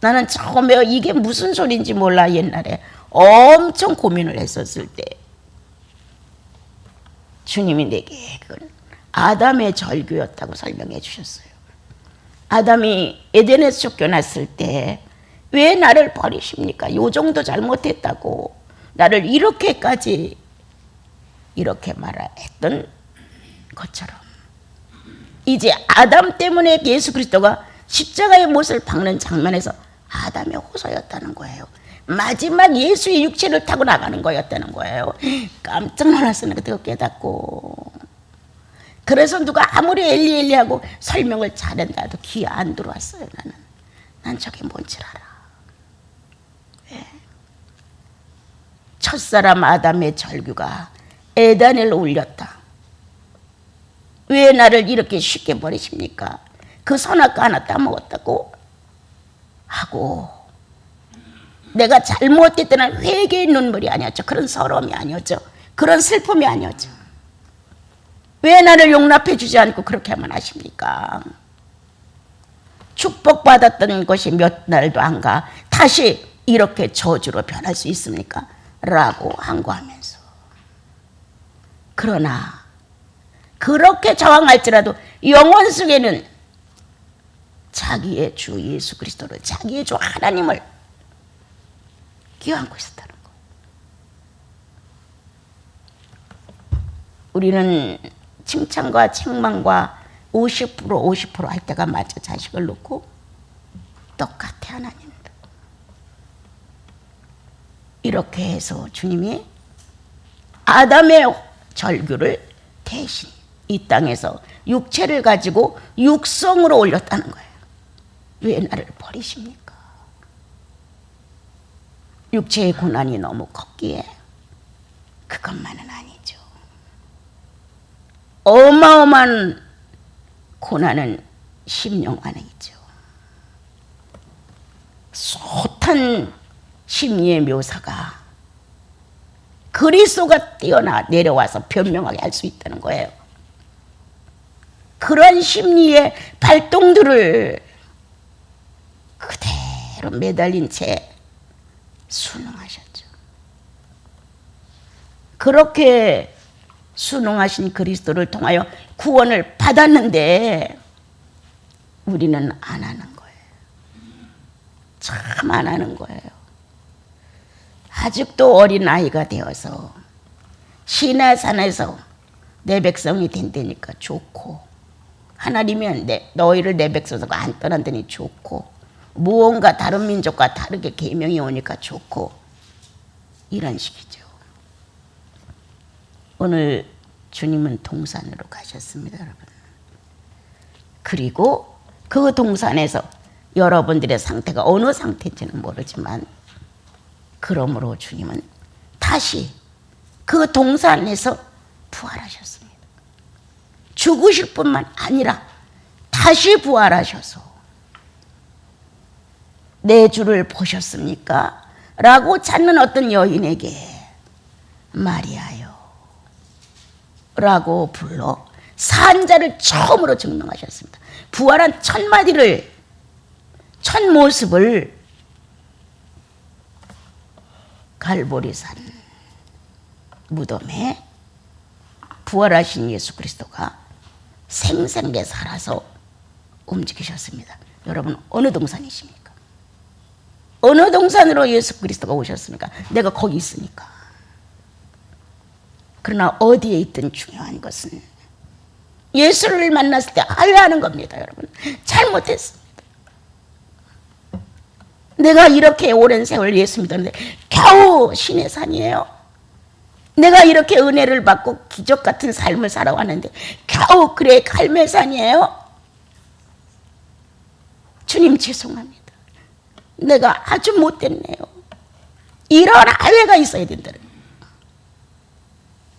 나는 처음에 이게 무슨 소리인지 몰라. 옛날에 엄청 고민을 했었을 때 주님이 내게 그건 아담의 절규였다고 설명해 주셨어요. 아담이 에덴에서 쫓겨났을 때 왜 나를 버리십니까? 요 정도 잘못했다고 나를 이렇게까지 이렇게 말했던 것처럼 이제 아담 때문에 예수 그리스도가 십자가의 못을 박는 장면에서 아담의 호소였다는 거예요. 마지막 예수의 육체를 타고 나가는 거였다는 거예요. 깜짝 놀랐어요. 그때 깨닫고. 그래서 누가 아무리 엘리엘리하고 설명을 잘한다 해도 귀에 안 들어왔어요. 난 저게 뭔지 알아. 왜? 첫사람 아담의 절규가 에덴을 울렸다. 왜 나를 이렇게 쉽게 버리십니까? 그 선악과 하나 따먹었다고 하고, 내가 잘못했다는 회개의 눈물이 아니었죠. 그런 서러움이 아니었죠. 그런 슬픔이 아니었죠. 왜 나를 용납해 주지 않고 그렇게만 하십니까? 축복받았던 것이 몇 날도 안 가 다시 이렇게 저주로 변할 수 있습니까? 라고 항거하면서. 그러나 그렇게 저항할지라도 영혼 속에는 자기의 주 예수 그리스도를, 자기의 주 하나님을 끼워안고 있었다는 거. 우리는 칭찬과 책망과 50%할 때가 맞죠. 자식을 놓고 똑같아. 하나님도 이렇게 해서 주님이 아담의 절규를 대신 이 땅에서 육체를 가지고 육성으로 올렸다는 거예요. 왜 나를 버리십니까? 육체의 고난이 너무 컸기에 그것만은 아니죠. 어마어마한 고난은 심령 안에 있죠. 숱한 심리의 묘사가 그리스도가 뛰어나 내려와서 변명하게 할 수 있다는 거예요. 그런 심리의 발동들을 그대로 매달린 채 순응하셨죠. 그렇게 순응하신 그리스도를 통하여 구원을 받았는데 우리는 안 하는 거예요. 참 안 하는 거예요. 아직도 어린 아이가 되어서 시내산에서 내 백성이 된다니까 좋고, 하나님이 너희를 내 백성으로 안 떠난다니 좋고, 무언가 다른 민족과 다르게 계명이 오니까 좋고, 이런 식이죠. 오늘 주님은 동산으로 가셨습니다, 여러분. 그리고 그 동산에서 여러분들의 상태가 어느 상태인지는 모르지만, 그러므로 주님은 다시 그 동산에서 부활하셨습니다. 죽으실 뿐만 아니라 다시 부활하셔서 내 주를 보셨습니까? 라고 찾는 어떤 여인에게 마리아요 라고 불러 산자를 처음으로 증명하셨습니다. 부활한 첫 마디를, 첫 모습을 갈보리산 무덤에 부활하신 예수 그리스도가 생생하게 살아서 움직이셨습니다. 여러분, 어느 동산이십니까? 어느 동산으로 예수 그리스도가 오셨습니까? 내가 거기 있으니까. 그러나 어디에 있든 중요한 것은 예수를 만났을 때 하회하는 겁니다, 여러분. 잘못했습니다. 내가 이렇게 오랜 세월 예수 믿었는데 겨우 신의 산이에요. 내가 이렇게 은혜를 받고 기적 같은 삶을 살아왔는데 겨우 그래 갈매산이에요. 주님 죄송합니다. 내가 아주 못됐네요. 이런 하회가 있어야 된다는 거예요.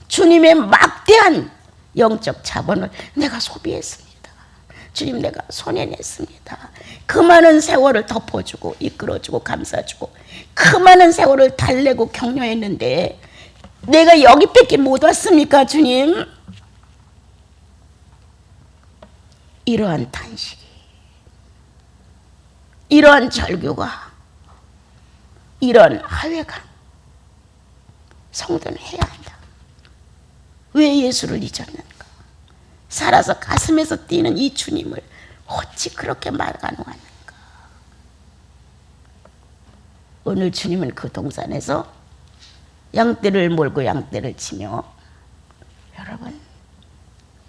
주님의 막대한 영적 자본을 내가 소비했습니다. 주님, 내가 손해냈습니다. 그 많은 세월을 덮어주고 이끌어주고 감싸주고 그 많은 세월을 달래고 격려했는데 내가 여기밖에 못 왔습니까, 주님? 이러한 탄식이, 이러한 절규가, 이런 하회가 성도는 해야 한다. 왜 예수를 잊었는가? 살아서 가슴에서 뛰는 이 주님을 어찌 그렇게 말가능하는가? 오늘 주님은 그 동산에서 양떼를 몰고 양떼를 치며, 여러분,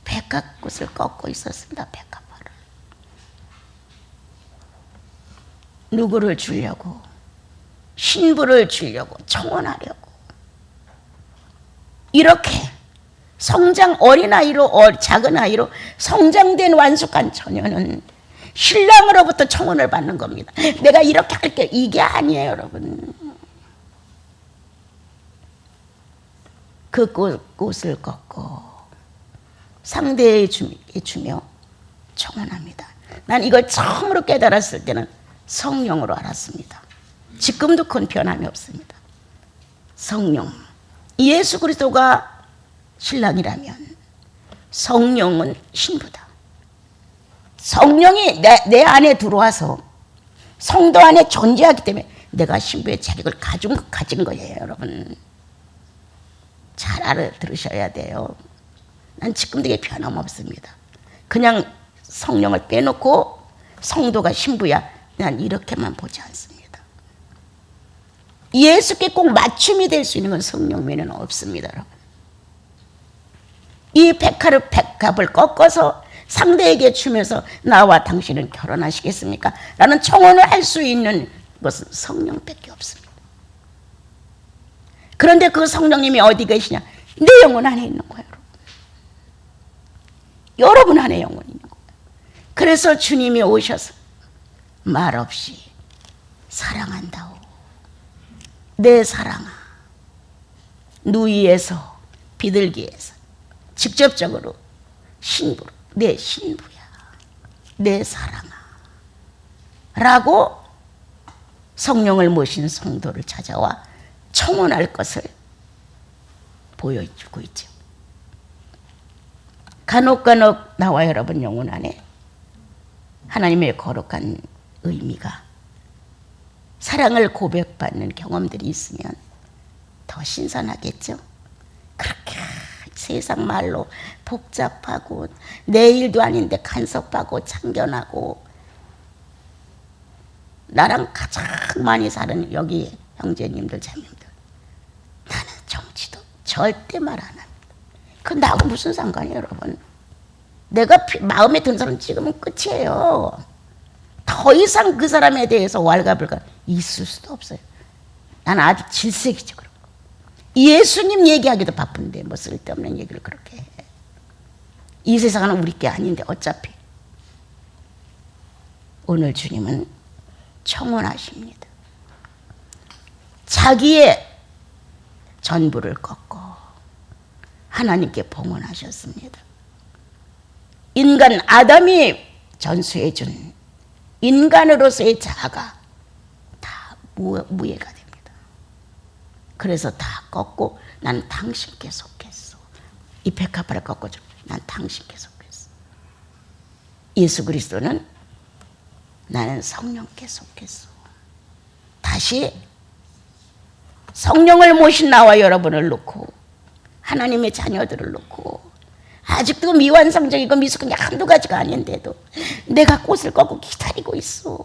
백합꽃을 꺾고 있었습니다. 백합화를. 누구를 주려고? 신부를 주려고, 청혼하려고. 이렇게 성장, 어린아이로, 작은 아이로 성장된 완숙한 처녀는 신랑으로부터 청혼을 받는 겁니다. 내가 이렇게 할게, 이게 아니에요, 여러분. 그 꽃을 꺾고 상대에게 주며 청혼합니다. 난 이걸 처음으로 깨달았을 때는 성령으로 알았습니다. 지금도 큰 변함이 없습니다. 성령, 예수 그리스도가 신랑이라면 성령은 신부다. 성령이 내 안에 들어와서 성도 안에 존재하기 때문에 내가 신부의 자격을 가진 거예요, 여러분. 잘 알아들으셔야 돼요. 난 지금도 이게 변함없습니다. 그냥 성령을 빼놓고 성도가 신부야, 난 이렇게만 보지 않습니다. 예수께 꼭 맞춤이 될 수 있는 건 성령 외에는 없습니다, 여러분. 이 백합을 꺾어서 상대에게 주면서 나와 당신은 결혼하시겠습니까? 라는 청혼을 할 수 있는 것은 성령밖에 없습니다. 그런데 그 성령님이 어디 계시냐? 내 영혼 안에 있는 거예요, 여러분. 여러분 안에 영혼이 있는 거예요. 그래서 주님이 오셔서 말없이 사랑한다오. 내 사랑아. 누이에서 비둘기에서 직접적으로 신부로, 내 신부야, 내 사랑아 라고 성령을 모신 성도를 찾아와 청혼할 것을 보여주고 있죠. 간혹 나와 여러분 영혼 안에 하나님의 거룩한 의미가, 사랑을 고백받는 경험들이 있으면 더 신선하겠죠. 그렇게 세상 말로 복잡하고 내 일도 아닌데 간섭하고 참견하고 나랑 가장 많이 사는 여기 형제님들, 자매님들, 나는 정치도 절대 말 안 합니다. 그 나하고 무슨 상관이에요, 여러분? 내가 마음에 든 사람 찍으면 끝이에요. 더 이상 그 사람에 대해서 왈가불가 있을 수도 없어요. 나는 아주 질색이죠. 그런 거. 예수님 얘기하기도 바쁜데 뭐 쓸데없는 얘기를 그렇게 해. 이 세상은 우리 게 아닌데 어차피. 오늘 주님은 청혼하십니다. 자기의 전부를 꺾고 하나님께 봉헌하셨습니다. 인간 아담이 전수해준 인간으로서의 자아가 다 무예가 됩니다. 그래서 다 꺾고 난 당신께 속했어. 이 백합화를 꺾어줘. 난 당신께 속했어. 예수 그리스도는 나는 성령께 속했어. 다시 성령을 모신 나와 여러분을 놓고 하나님의 자녀들을 놓고 아직도 미완성적이고 미숙한 게 한두 가지가 아닌데도 내가 꽃을 꺾고 기다리고 있어.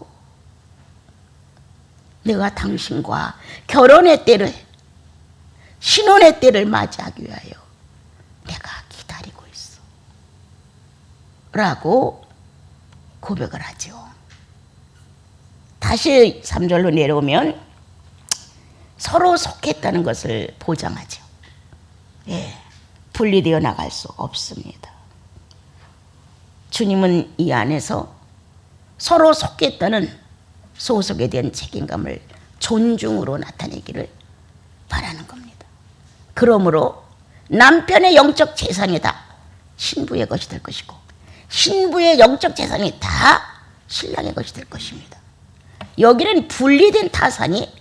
내가 당신과 결혼의 때를, 신혼의 때를 맞이하기 위하여 내가 기다리고 있어 라고 고백을 하죠. 다시 3절로 내려오면 서로 속했다는 것을 보장하죠. 예, 분리되어 나갈 수 없습니다. 주님은 이 안에서 서로 속했다는 소속에 대한 책임감을 존중으로 나타내기를 바라는 겁니다. 그러므로 남편의 영적 재산이 다 신부의 것이 될 것이고 신부의 영적 재산이 다 신랑의 것이 될 것입니다. 여기는 분리된 타산이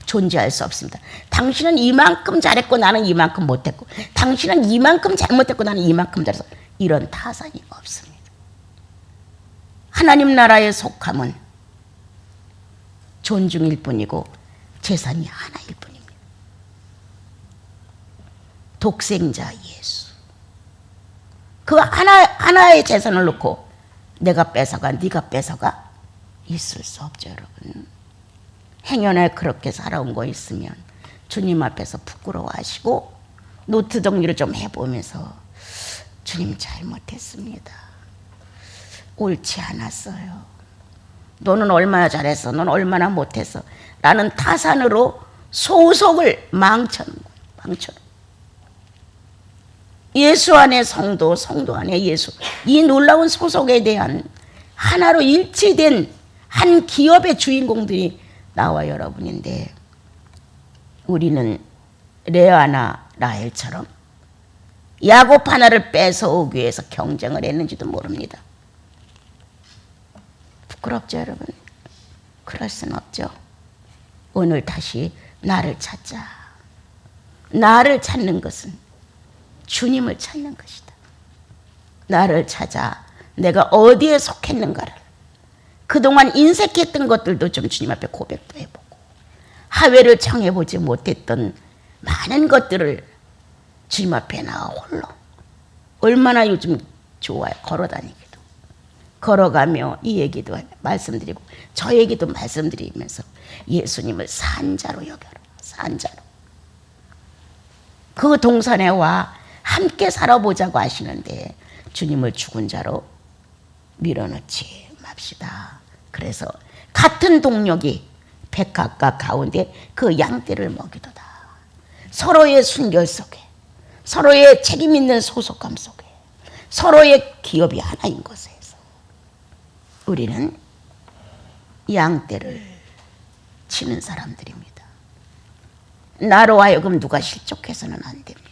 존재할 수 없습니다. 당신은 이만큼 잘했고 나는 이만큼 못했고 당신은 이만큼 잘못했고 나는 이만큼 잘했어. 이런 타산이 없습니다. 하나님 나라의 속함은 존중일 뿐이고 재산이 하나일 뿐입니다. 독생자 예수. 그 하나의 재산을 놓고 내가 뺏어가 네가 뺏어가 있을 수 없죠, 여러분. 행여나 그렇게 살아온 거 있으면 주님 앞에서 부끄러워하시고 노트 정리를 좀 해보면서 주님 잘못했습니다. 옳지 않았어요. 너는 얼마나 잘했어. 너는 얼마나 못했어. 라는 타산으로 소속을 망쳐는 거예요. 예수 안에 성도, 성도 안에 예수. 이 놀라운 소속에 대한 하나로 일치된 한 기업의 주인공들이 나와 여러분인데 우리는 레아나 라헬처럼 야곱 하나를 뺏어오기 위해서 경쟁을 했는지도 모릅니다. 부끄럽죠, 여러분? 그럴 순 없죠. 오늘 다시 나를 찾자. 나를 찾는 것은 주님을 찾는 것이다. 나를 찾아 내가 어디에 속했는가를 그동안 인색했던 것들도 좀 주님 앞에 고백도 해보고 하회를 청해보지 못했던 많은 것들을 주님 앞에 나와 홀로 얼마나 요즘 좋아요. 걸어다니기도 걸어가며 이 얘기도 말씀드리고 저 얘기도 말씀드리면서 예수님을 산자로 여겨라. 산자로. 그 동산에 와 함께 살아보자고 하시는데 주님을 죽은 자로 밀어넣지 맙시다. 그래서 같은 동력이 백합과 가운데 그 양떼를 먹이도다. 서로의 순결 속에 서로의 책임 있는 소속감 속에 서로의 기업이 하나인 것에서 우리는 양떼를 치는 사람들입니다. 나로 하여금 누가 실족해서는 안 됩니다.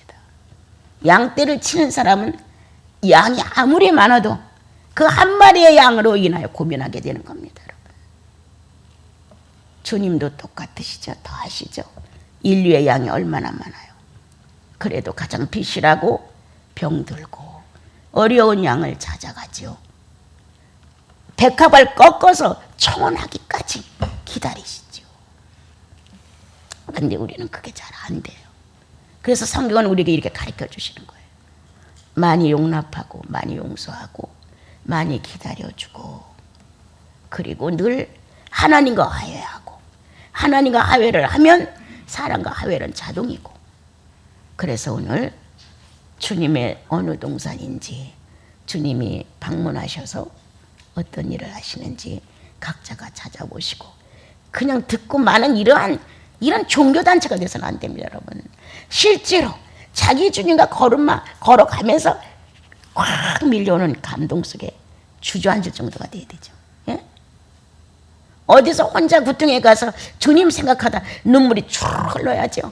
양떼를 치는 사람은 양이 아무리 많아도 그 한 마리의 양으로 인하여 고민하게 되는 겁니다. 여러분. 주님도 똑같으시죠. 더 하시죠. 인류의 양이 얼마나 많아요. 그래도 가장 비실하고 병들고 어려운 양을 찾아가죠. 백합을 꺾어서 청혼하기까지 기다리시죠. 그런데 우리는 그게 잘 안 돼요. 그래서 성경은 우리에게 이렇게 가르쳐 주시는 거예요. 많이 용납하고 많이 용서하고 많이 기다려주고 그리고 늘 하나님과 화해하고, 하나님과 화해를 하면 사람과 화해는 자동이고. 그래서 오늘 주님의 어느 동산인지 주님이 방문하셔서 어떤 일을 하시는지 각자가 찾아보시고, 그냥 듣고 마는 이런 종교단체가 돼서는 안 됩니다, 여러분. 실제로 자기 주님과 걸어가면서 확 밀려오는 감동 속에 주저앉을 정도가 돼야 되죠. 예? 어디서 혼자 구덩이에 가서 주님 생각하다 눈물이 쭉 흘러야죠.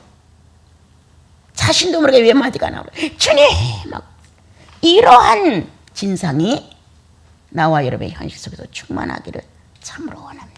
자신도 모르게 외마디가 나오고 주님! 막 이러한 진상이 나와 여러분의 현실 속에서 충만하기를 참으로 원합니다.